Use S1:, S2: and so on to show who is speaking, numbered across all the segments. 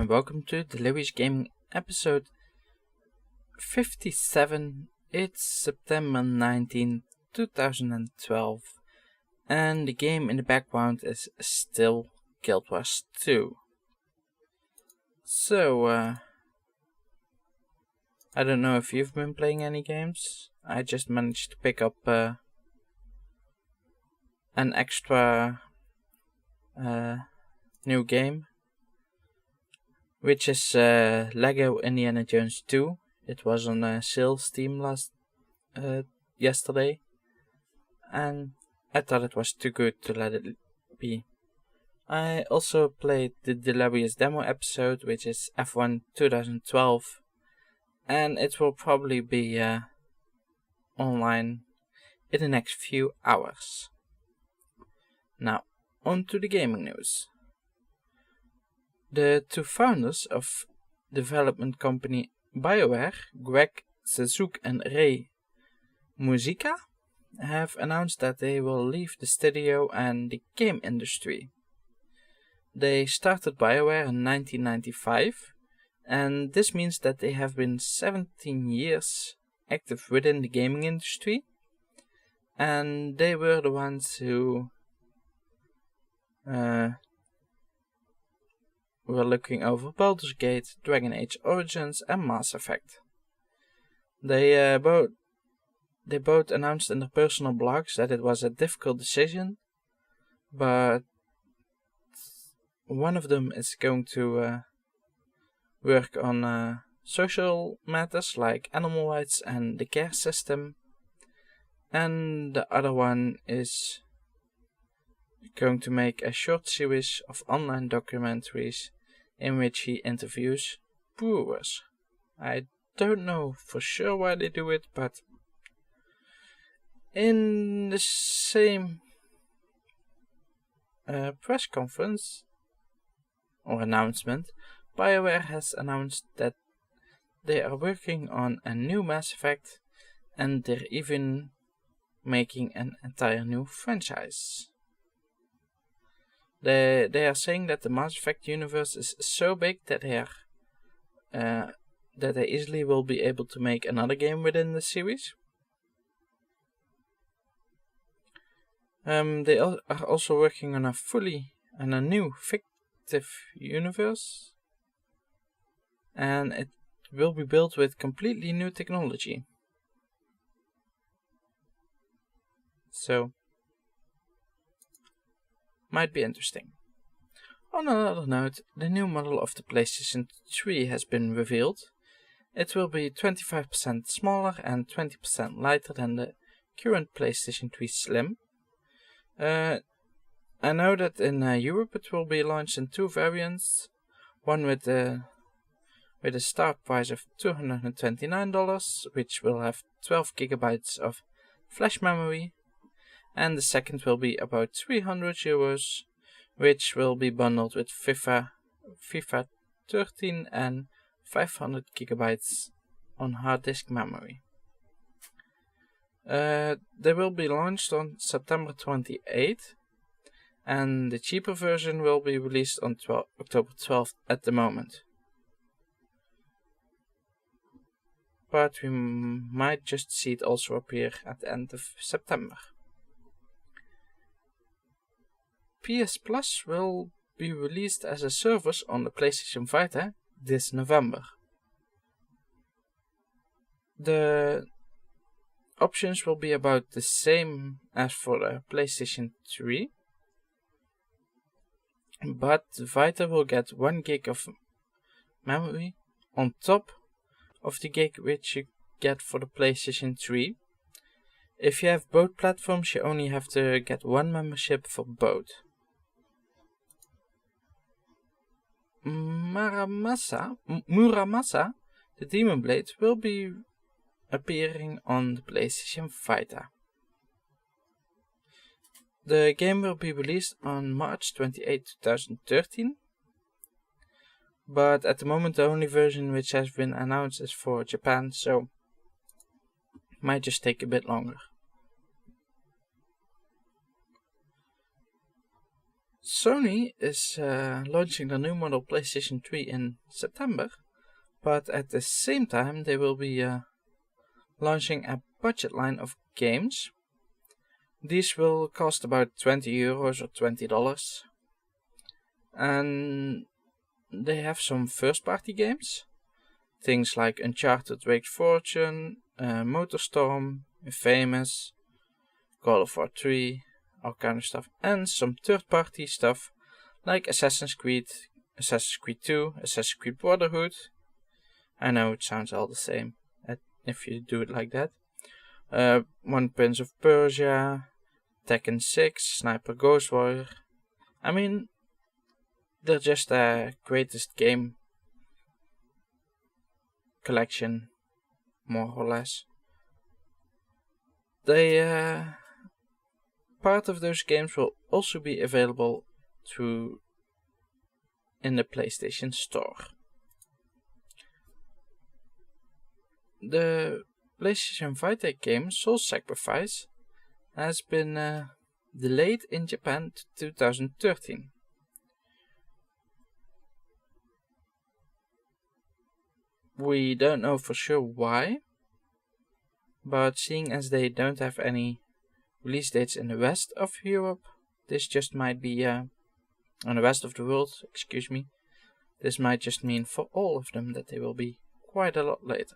S1: and welcome to Delirious Gaming episode 57. It's September 19, 2012, and the game in the background is still Guild Wars 2. So, I don't know if you've been playing any games. I just managed to pick up an extra new game, which is Lego Indiana Jones 2. It was on a sale Steam yesterday, and I thought it was too good to let it be. I also played the Delirious demo episode, which is F1 2012, and it will probably be online in the next few hours. Now, on to the gaming news. The two founders of development company BioWare, Greg Sazuk and Ray Muzica, have announced that they will leave the studio and the game industry. They started BioWare in 1995, and this means that they have been 17 years active within the gaming industry, and they were the ones who were looking over Baldur's Gate, Dragon Age Origins, and Mass Effect. They both announced in their personal blogs that it was a difficult decision, but one of them is going to work on social matters like animal rights and the care system, and the other one is going to make a short series of online documentaries in which he interviews brewers. I don't know for sure why they do it, but in the same press conference or announcement, BioWare has announced that they are working on a new Mass Effect, and they're even making an entire new franchise. They are saying that the Mass Effect universe is so big that they easily will be able to make another game within the series. They are also working on a new fictive universe, and it will be built with completely new technology. So, might be interesting. On another note, the new model of the PlayStation 3 has been revealed. It will be 25% smaller and 20% lighter than the current PlayStation 3 Slim. I know that in Europe it will be launched in two variants, one with a start price of $229, which will have 12 gigabytes of flash memory, and the second will be about €300, which will be bundled with FIFA 13 and 500 gigabytes on hard disk memory. They will be launched on September 28th, and the cheaper version will be released on October 12th at the moment. But we might just see it also appear at the end of September. PS Plus will be released as a service on the PlayStation Vita this November. The options will be about the same as for the PlayStation 3, but Vita will get 1 gig of memory on top of the gig which you get for the PlayStation 3. If you have both platforms, you only have to get one membership for both. Muramasa, the Demon Blade, will be appearing on the PlayStation Vita. The game will be released on March 28, 2013, but at the moment the only version which has been announced is for Japan, so might just take a bit longer. Sony is launching the new model PlayStation 3 in September, but at the same time they will be launching a budget line of games. These will cost about €20 or $20, and they have some first-party games, things like Uncharted: Drake's Fortune, MotorStorm, Infamous, God of War 3, all kind of stuff, and some third-party stuff like Assassin's Creed 2, Assassin's Creed Brotherhood. I know it sounds all the same if you do it like that. One Prince of Persia, Tekken 6, Sniper Ghost Warrior. I mean, they're just a greatest game collection, more or less. Part of those games will also be available in the PlayStation Store. The PlayStation Vita game Soul Sacrifice has been delayed in Japan to 2013. We don't know for sure why, but seeing as they don't have any release dates in the rest of Europe, this just might be, on the rest of the world, excuse me, this might just mean for all of them that they will be quite a lot later.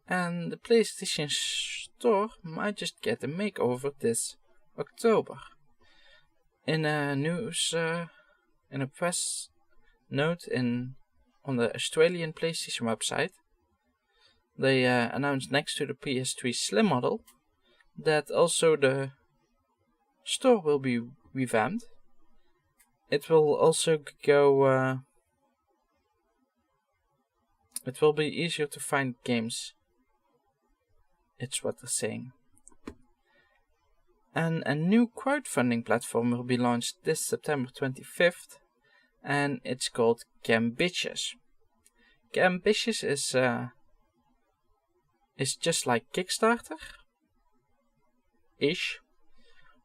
S1: And the PlayStation Store might just get a makeover this October. In a press note on the Australian PlayStation website, they announced next to the PS3 Slim model that also the store will be revamped. It will also it will be easier to find games. It's what they're saying. And a new crowdfunding platform will be launched this September 25th, and it's called Gambitious. Gambitious is just like Kickstarter-ish,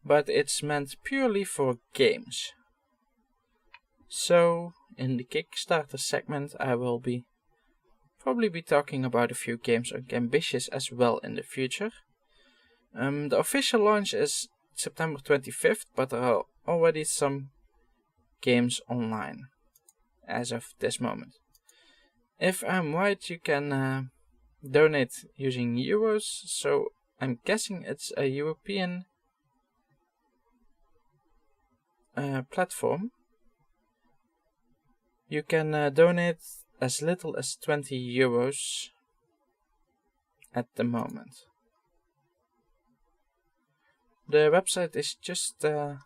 S1: but it's meant purely for games. So, in the Kickstarter segment, I will probably be talking about a few games on Gambitious as well in the future. The official launch is September 25th, but there are already some games online as of this moment. If I'm right, you can donate using euros, so I'm guessing it's a European platform. You can donate as little as €20 at the moment. The website is just the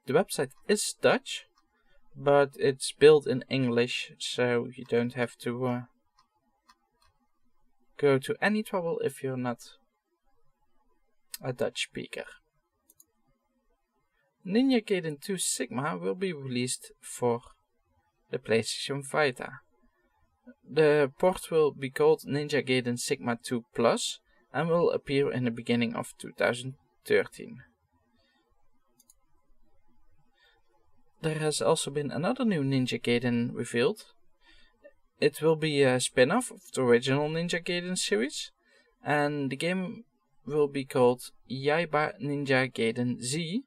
S1: website is Dutch, but it's built in English, so you don't have to go to any trouble if you're not a Dutch speaker. Ninja Gaiden 2 Sigma will be released for the PlayStation Vita. The port will be called Ninja Gaiden Sigma 2 Plus and will appear in the beginning of 2013. There has also been another new Ninja Gaiden revealed. It will be a spin-off of the original Ninja Gaiden series, and the game will be called Yaiba Ninja Gaiden Z,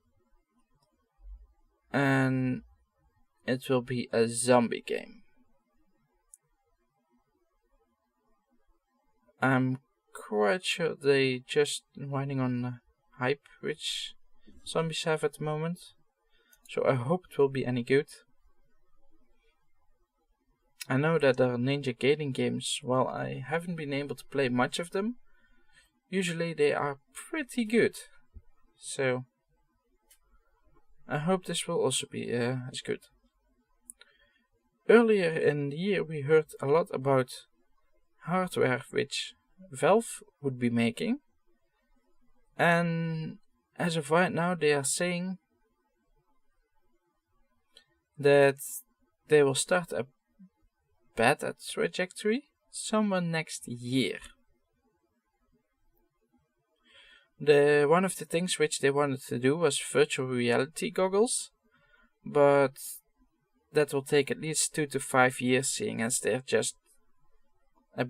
S1: and it will be a zombie game. I'm quite sure they just riding on the hype which zombies have at the moment, so I hope it will be any good. I know that there are Ninja Gaiden games, while I haven't been able to play much of them, usually they are pretty good, so I hope this will also be as good. Earlier in the year we heard a lot about hardware which Valve would be making, and as of right now they are saying that they will start a beta trajectory somewhere next year. One of the things which they wanted to do was virtual reality goggles, but that will take at least 2 to 5 years, seeing as they're just a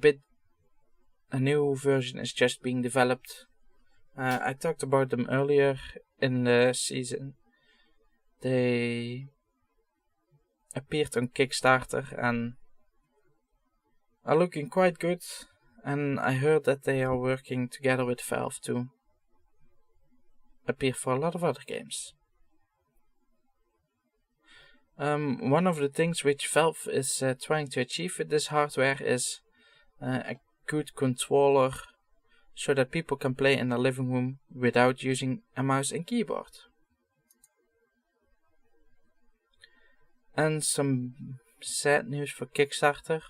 S1: new version is just being developed. I talked about them earlier in the season. They appeared on Kickstarter and are looking quite good, and I heard that they are working together with Valve to appear for a lot of other games. One of the things which Valve is trying to achieve with this hardware is a good controller so that people can play in their living room without using a mouse and keyboard. And some sad news for Kickstarter.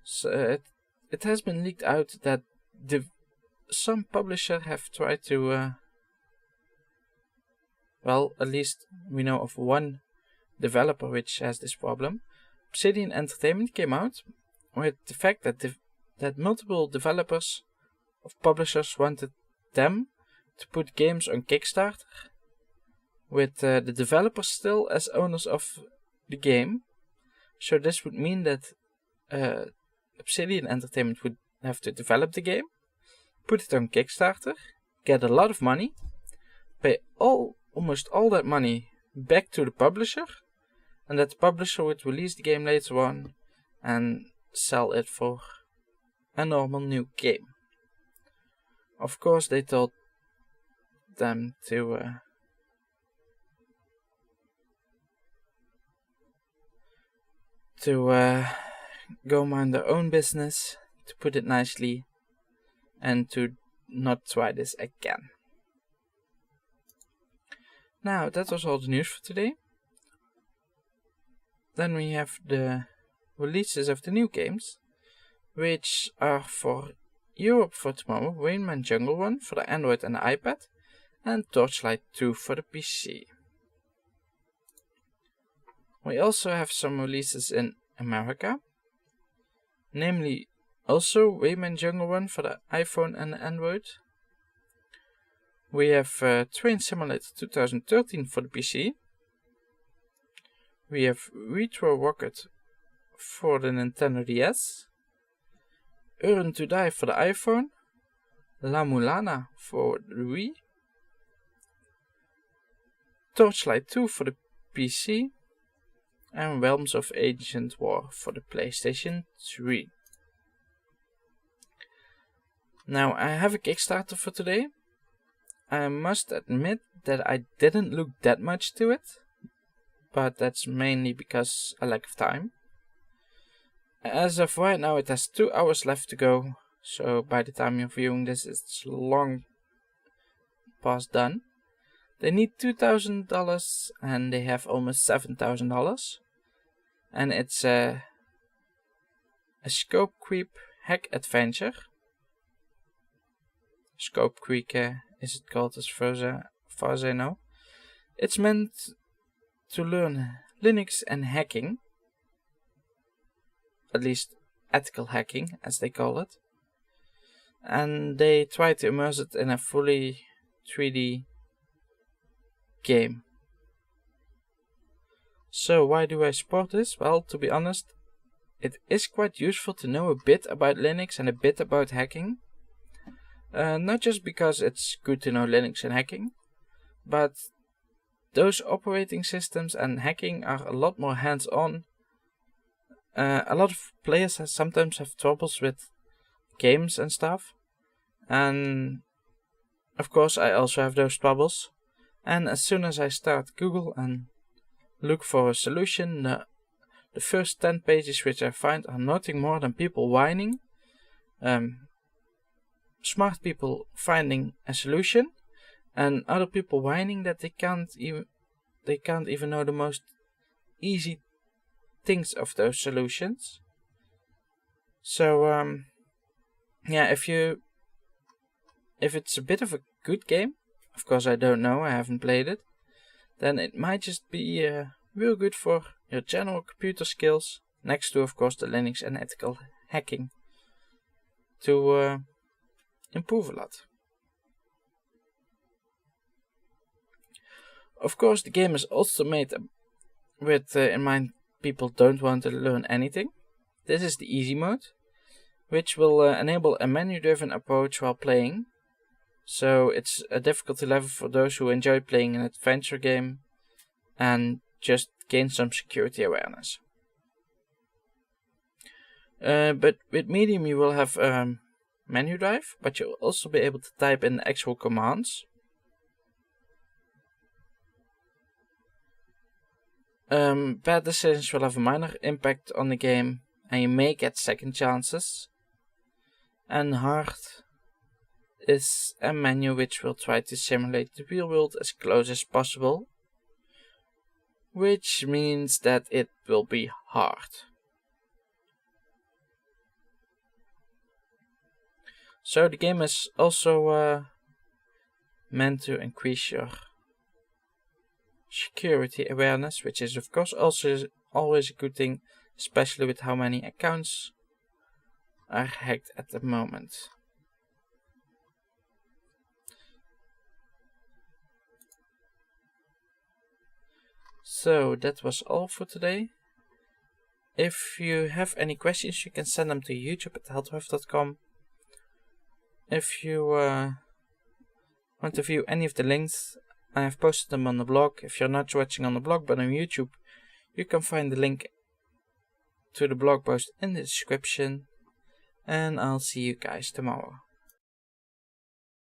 S1: So it has been leaked out that some publishers have tried to well, at least we know of one developer which has this problem. Obsidian Entertainment came out with the fact that multiple developers of publishers wanted them to put games on Kickstarter with the developers still as owners of the game. So this would mean that Obsidian Entertainment would have to develop the game, put it on Kickstarter, get a lot of money, pay almost all that money back to the publisher, and that the publisher would release the game later on and sell it for a normal new game. Of course, they told them to go mind their own business, to put it nicely, and to not try this again. Now, that was all the news for today. Then we have the releases of the new games, which are for Europe for tomorrow: Rayman Jungle Run for the Android and the iPad, and Torchlight 2 for the PC. We also have some releases in America, namely also Rayman Jungle Run for the iPhone and the Android. We have Train Simulator 2013 for the PC. We have Retro Rocket for the Nintendo DS. Earn to Die for the iPhone. La Mulana for the Wii. Torchlight 2 for the PC. And Realms of Ancient War for the PlayStation 3. Now, I have a Kickstarter for today. I must admit that I didn't look that much to it, but that's mainly because I lack of time. As of right now, it has 2 hours left to go, so by the time you're viewing this, it's long past done. They need $2,000 and they have almost $7,000, and it's a scope creep hack adventure. Scope creep is it called, as far as I know. It's meant to learn Linux and hacking, at least ethical hacking as they call it, and they try to immerse it in a fully 3D game. So why do I support this? Well, to be honest, it is quite useful to know a bit about Linux and a bit about hacking. Not just because it's good to know Linux and hacking, but those operating systems and hacking are a lot more hands-on. A lot of players sometimes have troubles with games and stuff, and of course I also have those troubles. And as soon as I start Google and look for a solution, the first 10 pages which I find are nothing more than people whining. Smart people finding a solution, and other people whining that they can't even know the most easy things of those solutions. So yeah, if it's a bit of a good game, of course I don't know, I haven't played it, then it might just be real good for your general computer skills, next to, of course, the Linux and ethical hacking to improve a lot. Of course, the game is also made with in mind people don't want to learn anything. This is the easy mode, which will enable a menu-driven approach while playing. So it's a difficulty level for those who enjoy playing an adventure game and just gain some security awareness. But with medium you will have menu drive, but you'll also be able to type in actual commands. Bad decisions will have a minor impact on the game, and you may get second chances. And hard is a menu which will try to simulate the real world as close as possible, which means that it will be hard. So the game is also meant to increase your security awareness, which is of course also always a good thing, especially with how many accounts are hacked at the moment. So that was all for today. If you have any questions, you can send them to youtube@heldhoofd.com. If you want to view any of the links, I have posted them on the blog. If you're not watching on the blog but on YouTube, you can find the link to the blog post in the description. And I'll see you guys tomorrow.